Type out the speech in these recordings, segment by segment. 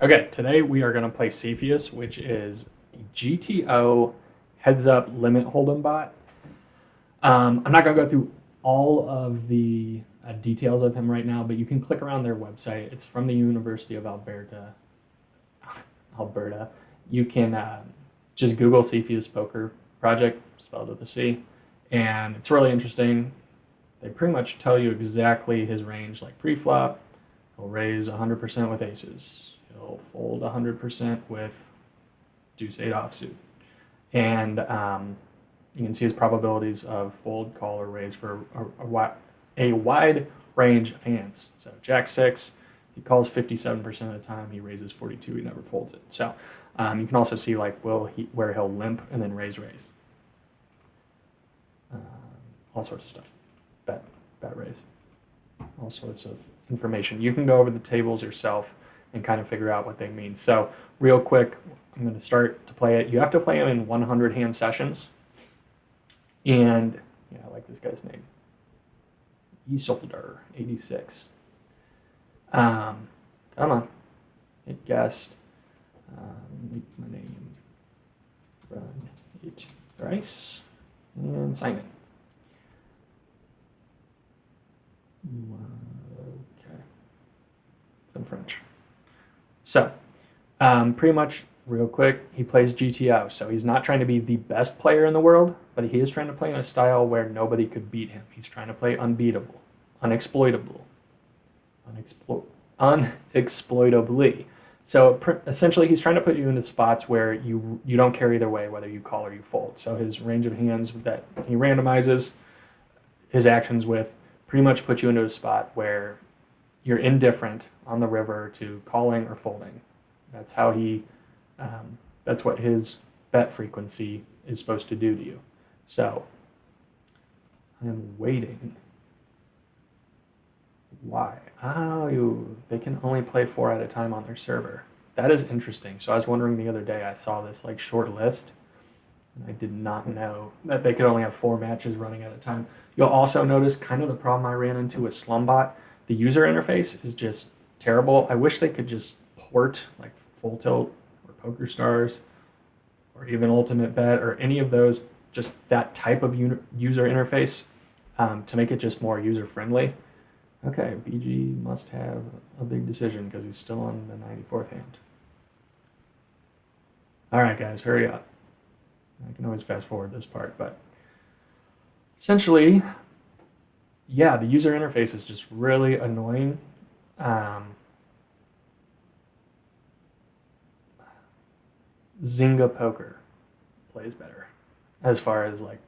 Okay, today we are going to play Cepheus, which is a GTO heads-up limit Holdem bot. I'm not going to go through all of the details of him right now, but you can click around their website. It's from the University of Alberta. Alberta. You can just Google Cepheus Poker Project, spelled with a C, and it's really interesting. They pretty much tell you exactly his range, like pre-flop. He'll raise 100% with aces. He'll fold 100% with deuce 8 offsuit. And you can see his probabilities of fold, call, or raise for a wide range of hands. So Jack 6, he calls 57% of the time. He raises 42. He never folds it. So you can also see like where he'll limp and then raise. All sorts of stuff. Bet raise. All sorts of information. You can go over the tables yourself and kind of figure out what they mean. So real quick, I'm going to start to play it. You have to play them in 100 hand sessions. And yeah, I like this guy's name. Isolder, 86. Come on. Hit guest. Make my name. Run it thrice. And sign it. Okay. It's in French. So, pretty much, real quick, he plays GTO. So he's not trying to be the best player in the world, but he is trying to play in a style where nobody could beat him. He's trying to play unbeatable, unexploitable, unexploitably. So essentially, he's trying to put you into spots where you don't care either way, whether you call or you fold. So his range of hands that he randomizes his actions with pretty much put you into a spot where you're indifferent on the river to calling or folding. That's how that's what his bet frequency is supposed to do to you. So I am waiting. Why? Oh, they can only play 4 at a time on their server. That is interesting. So I was wondering the other day, I saw this like short list, and I did not know that they could only have 4 matches running at a time. You'll also notice kind of the problem I ran into with Slumbot. The user interface is just terrible. I wish they could just port like Full Tilt or Poker Stars or even Ultimate Bet or any of those, just that type of user interface to make it just more user-friendly. Okay, BG must have a big decision because he's still on the 94th hand. All right, guys, hurry up. I can always fast forward this part, but essentially, yeah, the user interface is just really annoying. Zynga Poker plays better as far as like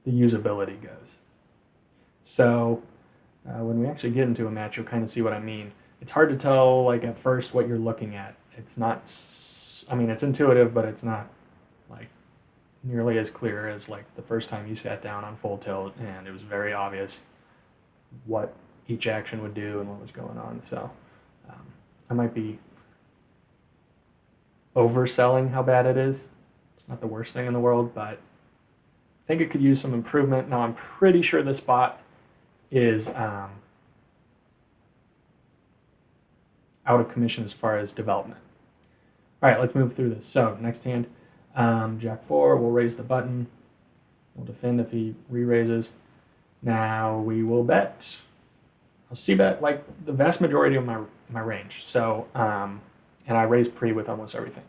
the usability goes. So when we actually get into a match, you'll kind of see what I mean. It's hard to tell like at first what you're looking at. It's not, I mean, it's intuitive, but it's not like nearly as clear as like the first time you sat down on Full Tilt and it was very obvious what each action would do and what was going on. So I might be overselling how bad it is. It's not the worst thing in the world, but I think it could use some improvement. Now I'm pretty sure this bot is out of commission as far as development. All right, let's move through this. So next hand, Jack 4, we'll raise the button. We'll defend if he re-raises. Now we will bet. I'll c-bet like the vast majority of my range. So, and I raise pre with almost everything.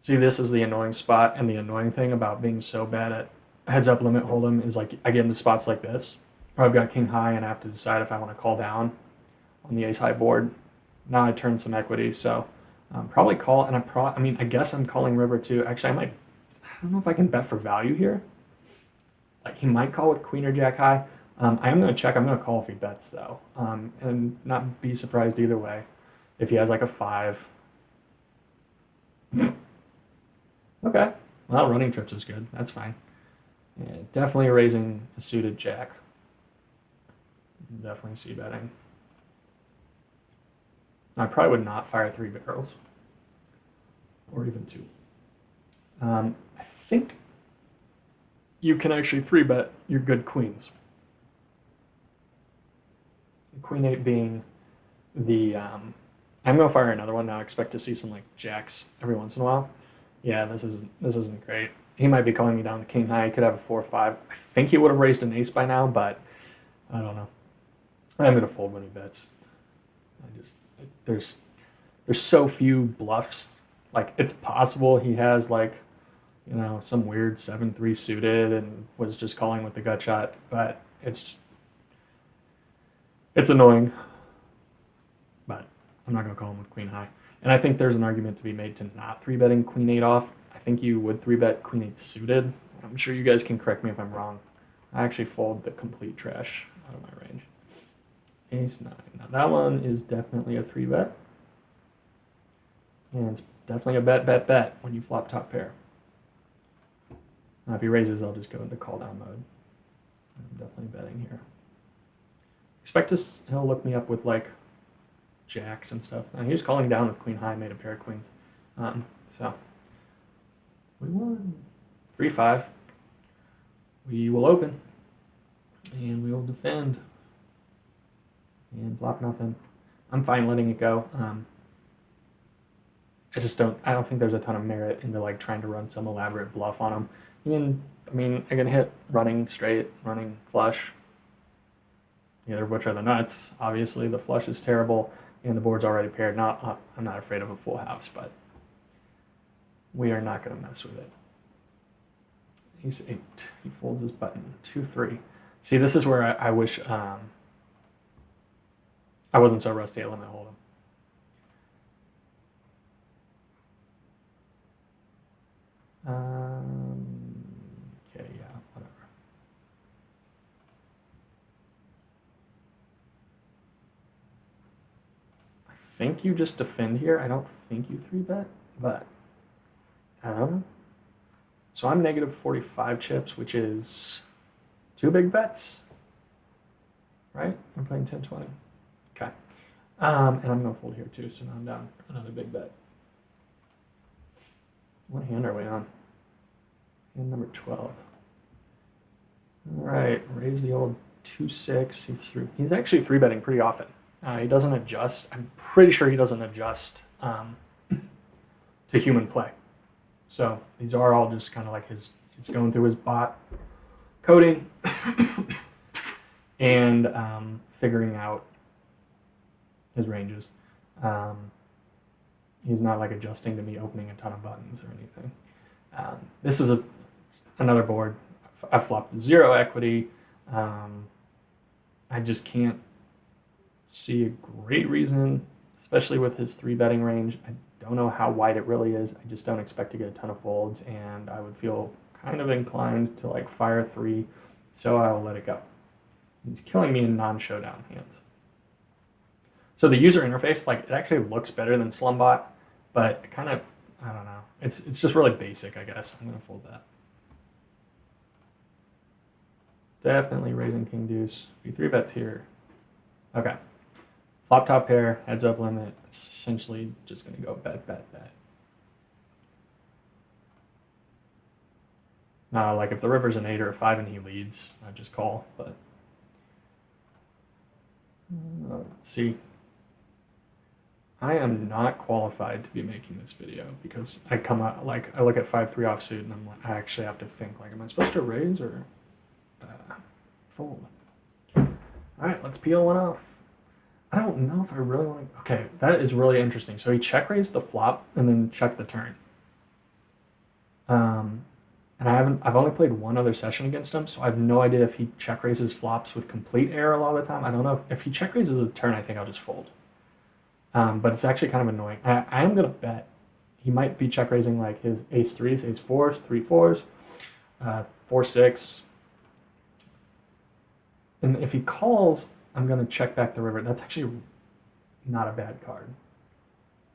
See, this is the annoying spot, and the annoying thing about being so bad at heads-up limit Hold'em is like I get into spots like this, where I've got king high and I have to decide if I want to call down on the ace high board. Now I turn some equity, so probably call, and I mean, I guess I'm calling river too. Actually, I don't know if I can bet for value here. Like he might call with queen or jack high. I am going to check. I'm going to call if he bets though, and not be surprised either way if he has like a 5. Okay, well, running trips is good. That's fine. Yeah, definitely raising a suited jack. Definitely c-betting. I probably would not fire 3 barrels, or even 2. I think you can actually 3-bet your good queens. Queen 8 being I'm gonna fire another one now. I expect to see some like jacks every once in a while. Yeah, this isn't great. He might be calling me down to king high. He could have a 4-5. I think he would have raised an ace by now, but I don't know. I'm gonna fold when he bets. I just there's so few bluffs. Like it's possible he has like some weird 7-3 suited and was just calling with the gut shot, but it's annoying. But I'm not gonna call him with queen high. And I think there's an argument to be made to not 3-betting queen 8 off. I think you would 3-bet queen 8 suited. I'm sure you guys can correct me if I'm wrong. I actually fold the complete trash out of my range. Ace 9. Now that one is definitely a 3-bet. And it's definitely a bet when you flop top pair. Now if he raises, I'll just go into call down mode. I'm definitely betting here. Expect he'll look me up with like jacks and stuff. Now he was calling down with queen high, made a pair of queens. So we won 3-5. We will open and we will defend and flop nothing. I'm fine letting it go. I don't think there's a ton of merit into like trying to run some elaborate bluff on him. I can hit running straight, running flush, neither of which are the nuts. Obviously, the flush is terrible, and the board's already paired. I'm not afraid of a full house, but we are not going to mess with it. Ace 8. He folds his button. 2-3. See, this is where I wish I wasn't so rusty at limit hold'em. Okay, yeah, whatever. I think you just defend here. I don't think you 3-bet, but so I'm negative 45 chips, which is 2 big bets, right? I'm playing 10-20. Okay. And I'm going to fold here too, so now I'm down another big bet. What hand are we on? Hand number 12. All right, raise the old 2-6. He's actually 3-betting pretty often. He doesn't adjust. I'm pretty sure he doesn't adjust to human play. So these are all just kind of like it's going through his bot coding and figuring out his ranges. He's not like adjusting to me opening a ton of buttons or anything. This is another board. I flopped 0 equity. I just can't see a great reason, especially with his 3-betting range. I don't know how wide it really is. I just don't expect to get a ton of folds, and I would feel kind of inclined to like fire 3, so I'll let it go. He's killing me in non-showdown hands. So the user interface, like, it actually looks better than Slumbot, but kind of, I don't know. It's just really basic, I guess. I'm going to fold that. Definitely raising king deuce. If you 3-bets here. Okay. Flop top pair, heads up limit. It's essentially just going to go bet. Now, like if the river's an 8 or a 5 and he leads, I just call, but see, I am not qualified to be making this video because I come out, like, I look at 5-3 offsuit and I'm like, I actually have to think, like, am I supposed to raise or fold? All right, let's peel one off. I don't know if I really want to. Okay, that is really interesting. So he check raised the flop and then checked the turn. And I've only played one other session against him, so I have no idea if he check raises flops with complete error a lot of the time. I don't know if he check raises a turn. I think I'll just fold. But it's actually kind of annoying. I am gonna bet he might be check raising like his ace 3s, ace 4s, 3-4s, 4-6. And if he calls, I'm going to check back the river. That's actually not a bad card.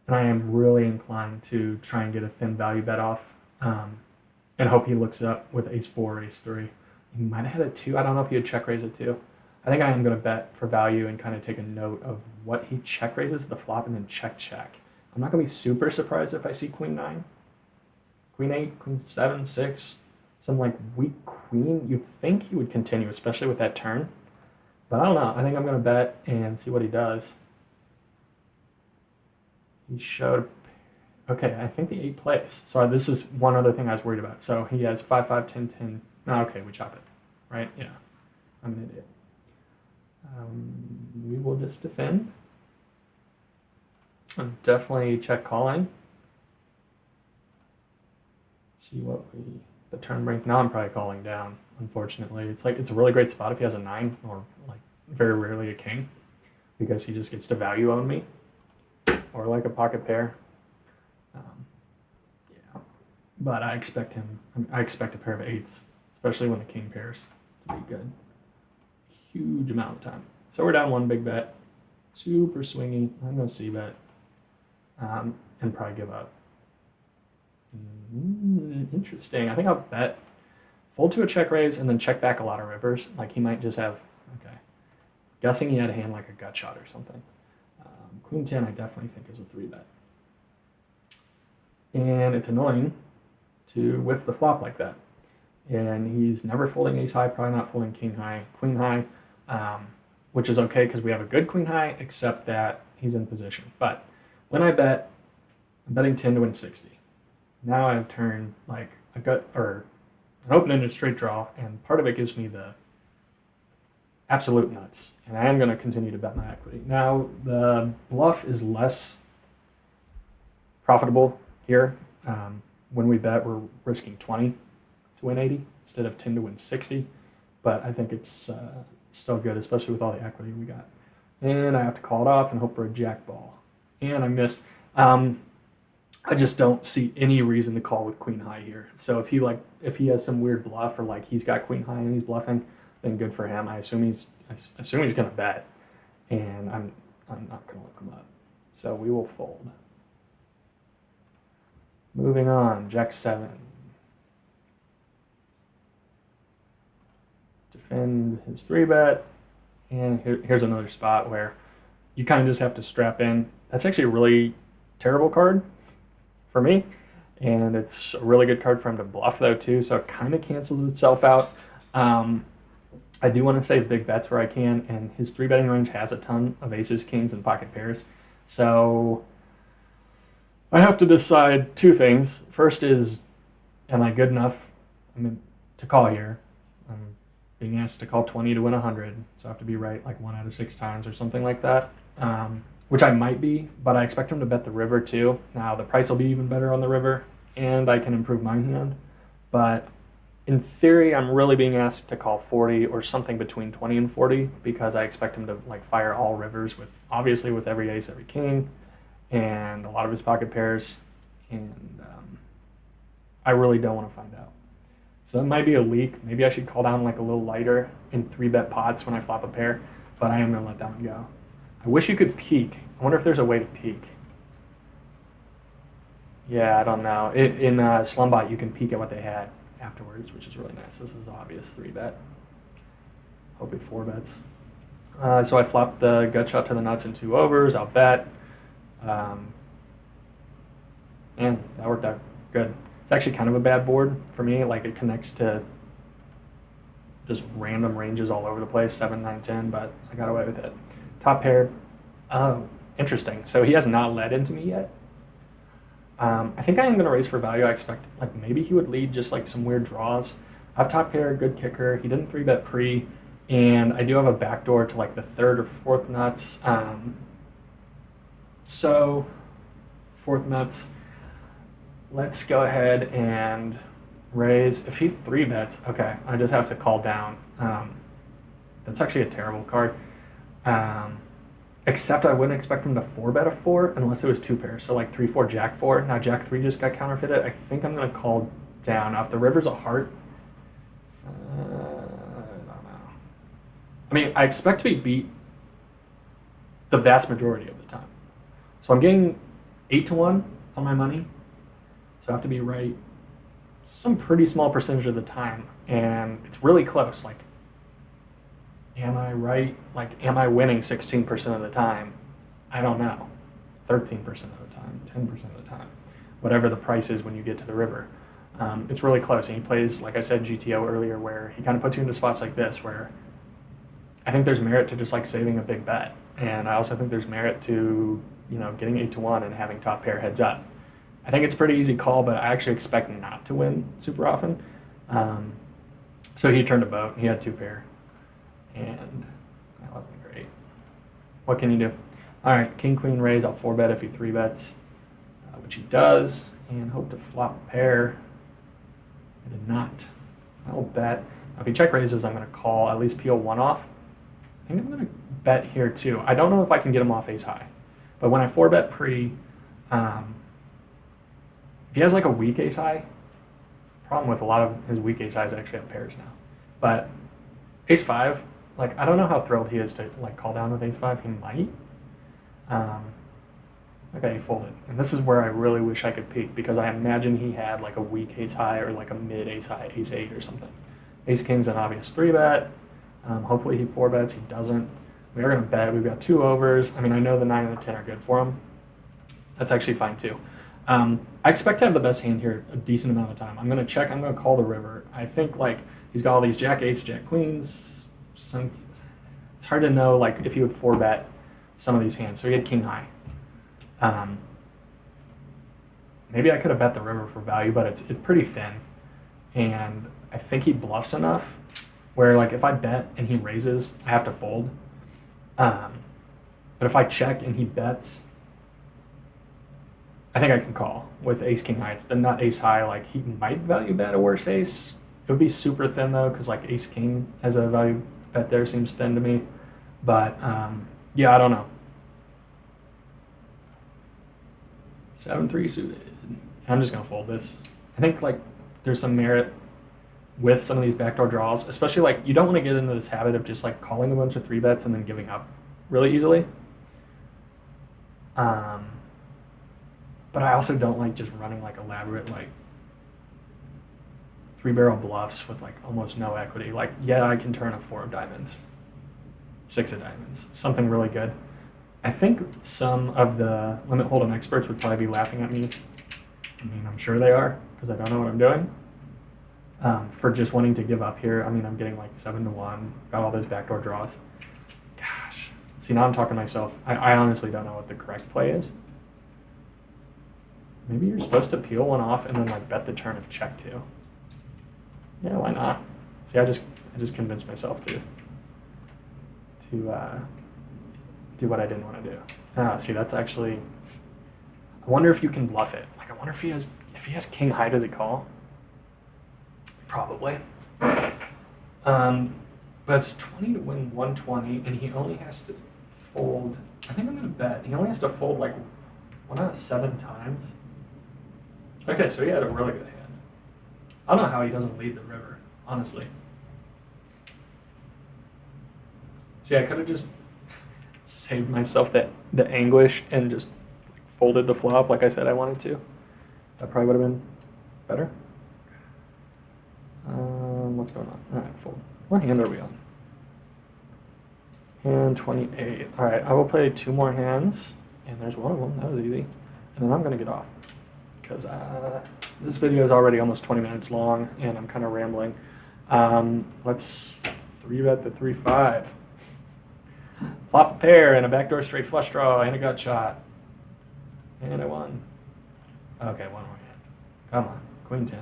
And I am really inclined to try and get a thin value bet off and hope he looks up with ace 4 or ace 3. He might have had a 2. I don't know if he would check raise a 2. I think I am going to bet for value and kind of take a note of what he check raises the flop and then check. I'm not going to be super surprised if I see queen 9, queen 8, queen 7, 6, some like weak queen. You'd think he would continue, especially with that turn. But I don't know. I think I'm going to bet and see what he does. He showed, okay, I think the 8 plays. So this is one other thing I was worried about. So he has 5, 5, 10, 10. No, okay, we chop it, right? Yeah, I'm an idiot. We will just defend. And definitely check calling. See what the turn brings. Now I'm probably calling down, unfortunately. It's a really great spot if he has a 9 or like very rarely a king, because he just gets to value own me, or like a pocket pair. Yeah, but I expect a pair of 8s, especially when the king pairs, to be good. Huge amount of time. So we're down 1 big bet. Super swingy. I'm going to c-bet. And probably give up. Interesting. I think I'll bet. Fold to a check raise and then check back a lot of rivers. Like he might just have, okay. Guessing he had a hand like a gut shot or something. Queen 10 I definitely think is a 3-bet. And it's annoying to whiff the flop like that. And he's never folding ace high, probably not folding king high, queen high, which is okay because we have a good queen high, except that he's in position. But when I bet, I'm betting 10 to win 60. Now I've turned like a gut or an open-ended straight draw, and part of it gives me the absolute nuts. And I am going to continue to bet my equity. Now the bluff is less profitable here. When we bet, we're risking 20 to win 80 instead of 10 to win 60. But I think it's still good, especially with all the equity we got. And I have to call it off and hope for a jack ball. And I missed. I just don't see any reason to call with queen high here. So if he has some weird bluff, or like he's got queen high and he's bluffing, then good for him. I assume he's gonna bet, and I'm not gonna look him up. So we will fold. Moving on, jack 7. Defend his 3-bet, and here's another spot where you kind of just have to strap in. That's actually a really terrible card for me, and it's a really good card for him to bluff though too, so it kind of cancels itself out. I do want to save big bets where I can, and his 3-betting range has a ton of aces, kings, and pocket pairs, so I have to decide 2 things. First is, am I good enough to call here? I'm being asked to call 20 to win 100, so I have to be right like 1 out of 6 times or something like that. Which I might be, but I expect him to bet the river too. Now the price will be even better on the river, and I can improve my hand. But in theory, I'm really being asked to call 40 or something between 20 and 40, because I expect him to like fire all rivers with every ace, every king, and a lot of his pocket pairs. And I really don't want to find out. So it might be a leak. Maybe I should call down like a little lighter in 3-bet pots when I flop a pair, but I am going to let that one go. I wish you could peek. I wonder if there's a way to peek. Yeah, I don't know. In Slumbot, you can peek at what they had afterwards, which is really nice. This is obvious 3-bet. Hope it 4-bets. So I flopped the gut shot to the nuts in 2 overs. I'll bet. And that worked out good. It's actually kind of a bad board for me. Like it connects to just random ranges all over the place, 7, 9, 10, but I got away with it. Top paired. Oh, interesting. So he has not led into me yet. I think I am going to raise for value. I expect like maybe he would lead just like some weird draws. I have top pair, good kicker. He didn't 3-bet pre, and I do have a backdoor to like the 3rd or 4th nuts. So 4th nuts. Let's go ahead and raise. If he 3-bets, okay, I just have to call down. That's actually a terrible card. Except I wouldn't expect him to 4-bet a 4 unless it was 2 pairs. So like 3-4, jack 4. Now jack 3 just got counterfeited. I think I'm going to call down. Now if the river's a heart, I don't know. I mean, I expect to be beat the vast majority of the time. So I'm getting 8 to 1 on my money. So I have to be right some pretty small percentage of the time. And it's really close. Like, am I right? Like, am I winning 16% of the time? I don't know. 13% of the time, 10% of the time, whatever the price is when you get to the river. It's really close. And he plays, like I said, GTO earlier, where he kind of puts you into spots like this, where I think there's merit to just like saving a big bet. And I also think there's merit to getting 8-1 and having top pair heads up. I think it's a pretty easy call, but I actually expect not to win super often. So he turned a boat. He had 2 pair, and that wasn't great. What can you do? All right, king queen raise. I'll 4-bet if he 3-bets, which he does, and hope to flop a pair. I did not. I'll bet. If he check raises, I'm going to call, at least peel 1 off. I think I'm going to bet here too. I don't know if I can get him off ace high, but when I 4-bet pre, if he has like a weak ace high, problem with a lot of his weak ace highs actually have pairs now. But ace 5, like I don't know how thrilled he is to like call down with ace 5. He might. Okay, he folded, and this is where I really wish I could peek because I imagine he had like a weak ace high or like a mid ace high, ace 8 or something. Ace king's an obvious 3-bet. Hopefully he 4-bets. He doesn't. We are going to bet. We've got 2 overs. I mean, I know the 9 and the 10 are good for him. That's actually fine too. I expect to have the best hand here a decent amount of time. I'm going to check. I'm going to call the river. I think like he's got all these jack 8s, jack queens. It's hard to know like if he would 4-bet some of these hands. So he had king high. Maybe I could have bet the river for value, but it's pretty thin. And I think he bluffs enough where like if I bet and he raises, I have to fold. But if I check and he bets, I think I can call with ace king high. It's the nut ace high. Like he might value bet a worse ace. It would be super thin though, because like ace king as a value bet there seems thin to me. But yeah, I don't know. 7-3 suited. I'm just gonna fold this. I think like there's some merit with some of these backdoor draws, especially like you don't want to get into this habit of just like calling a bunch of 3-bets and then giving up really easily. But I also don't like just running like elaborate like 3-barrel bluffs with like almost no equity. Like yeah, I can turn a 4 of diamonds, 6 of diamonds, something really good. I think some of the limit hold'em experts would probably be laughing at me. I mean, I'm sure they are because I don't know what I'm doing. For just wanting to give up here. I mean, I'm getting like 7-1, got all those backdoor draws. Gosh. See, now I'm talking to myself. I honestly don't know what the correct play is. Maybe you're supposed to peel 1 off and then like bet the turn of check 2. Yeah, why not? See, I just convinced myself to do what I didn't want to do. See, that's actually. I wonder if you can bluff it. Like, I wonder if he has king high, does he call? Probably. But it's 20 to win 120, and he only has to fold. I think I'm gonna bet he only has to fold like 1 out of 7 times. Okay, so he had a really good hand. I don't know how he doesn't lead the river, honestly. See, I could have just saved myself the anguish and just folded the flop like I said I wanted to. That probably would have been better. What's going on? All right, fold. What hand are we on? Hand 28. All right, I will play 2 more hands, and there's one of them. That was easy. And then I'm going to get off because this video is already almost 20 minutes long, and I'm kind of rambling. Let's 3-bet the 3-5. Flop a pair and a backdoor straight flush draw and a gut shot. And I won. Okay, 1 more hand. Come on, queen 10.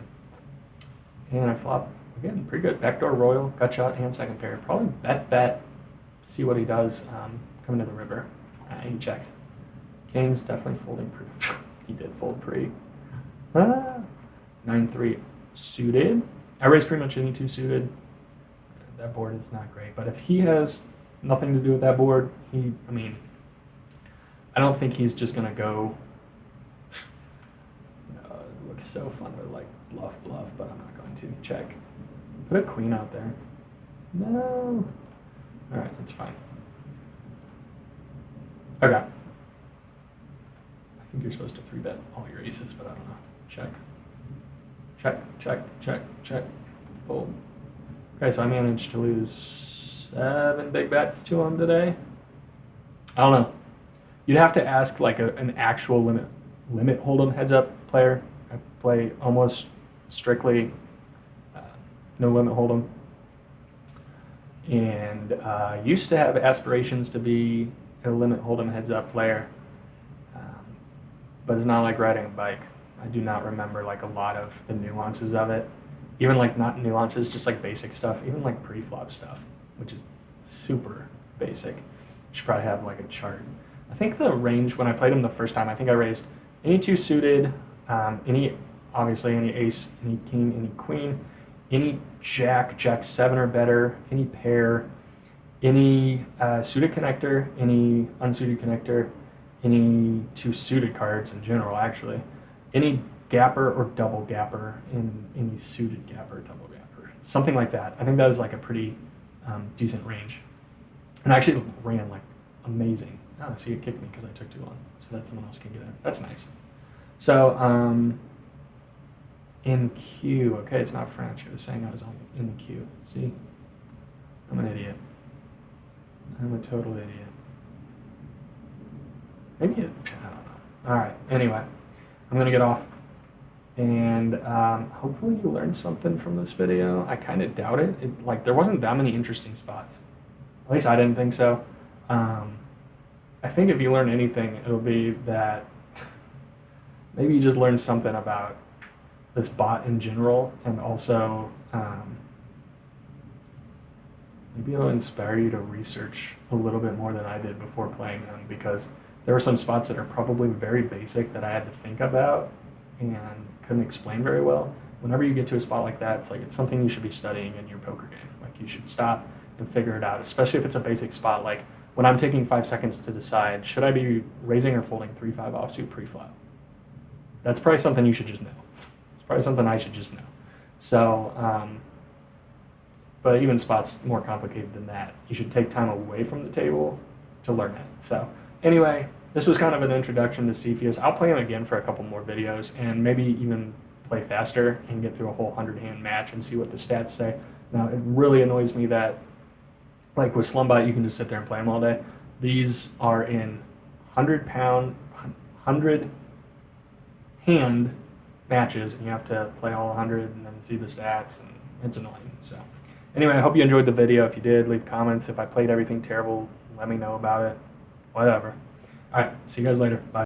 And I flop, again, pretty good. Backdoor royal, gut shot, and second pair. Probably bet, see what he does coming to the river. He checks. King's definitely folding pre. He did fold pre. 9-3 suited. I raise pretty much any 2 suited. That board is not great, but if he has nothing to do with that board, I don't think he's just gonna go. It looks so fun to like bluff, but I'm not going to. Check. Put a queen out there. No. All right, that's fine. Okay. I think you're supposed to 3-bet all your aces, but I don't know. Check. Check. Fold. Okay, so I managed to lose 7 big bets to him today. I don't know. You'd have to ask like an actual limit hold'em heads up player. I play almost strictly no limit hold'em, and used to have aspirations to be a limit hold'em heads up player. but it's not like riding a bike. I do not remember like a lot of the nuances of it. Even like not nuances, just like basic stuff, even like pre-flop stuff, which is super basic. You should probably have like a chart. I think the range when I played him the first time, I think I raised any two suited, obviously any ace, any king, any queen, any jack, jack seven or better, any pair, any suited connector, any unsuited connector, any two suited cards in general, actually, any gapper or double gapper in any suited gapper, double gapper, something like that. I think that was like a pretty decent range. And I actually ran like amazing. Oh, see, it kicked me because I took too long, so that someone else can get it. That's nice. So, in queue, okay, it's not French. It was saying I was in the queue. See? I'm an idiot. I'm a total idiot. Maybe I don't know. All right, anyway, I'm going to get off. And hopefully you learned something from this video. I kind of doubt it. Like, there wasn't that many interesting spots. At least I didn't think so. I think if you learn anything, it'll be that maybe you just learned something about this bot in general, and also maybe it'll inspire you to research a little bit more than I did before playing him, because there were some spots that are probably very basic that I had to think about and couldn't explain very well. Whenever you get to a spot like that, it's like it's something you should be studying in your poker game. Like, you should stop and figure it out, especially if it's a basic spot. Like when I'm taking 5 seconds to decide, should I be raising or folding 3-5 offsuit pre-flop? That's probably something you should just know. It's probably something I should just know. So, but even spots more complicated than that, you should take time away from the table to learn it. So anyway, this was kind of an introduction to Cepheus. I'll play him again for a couple more videos and maybe even play faster and get through a whole 100-hand match and see what the stats say. Now, it really annoys me that, like with Slumbot, you can just sit there and play them all day. These are in 100-pound, 100-hand matches, and you have to play all 100 and then see the stats, and it's annoying. So anyway, I hope you enjoyed the video. If you did, leave comments. If I played everything terrible, let me know about it. Whatever. All right, see you guys later. Bye.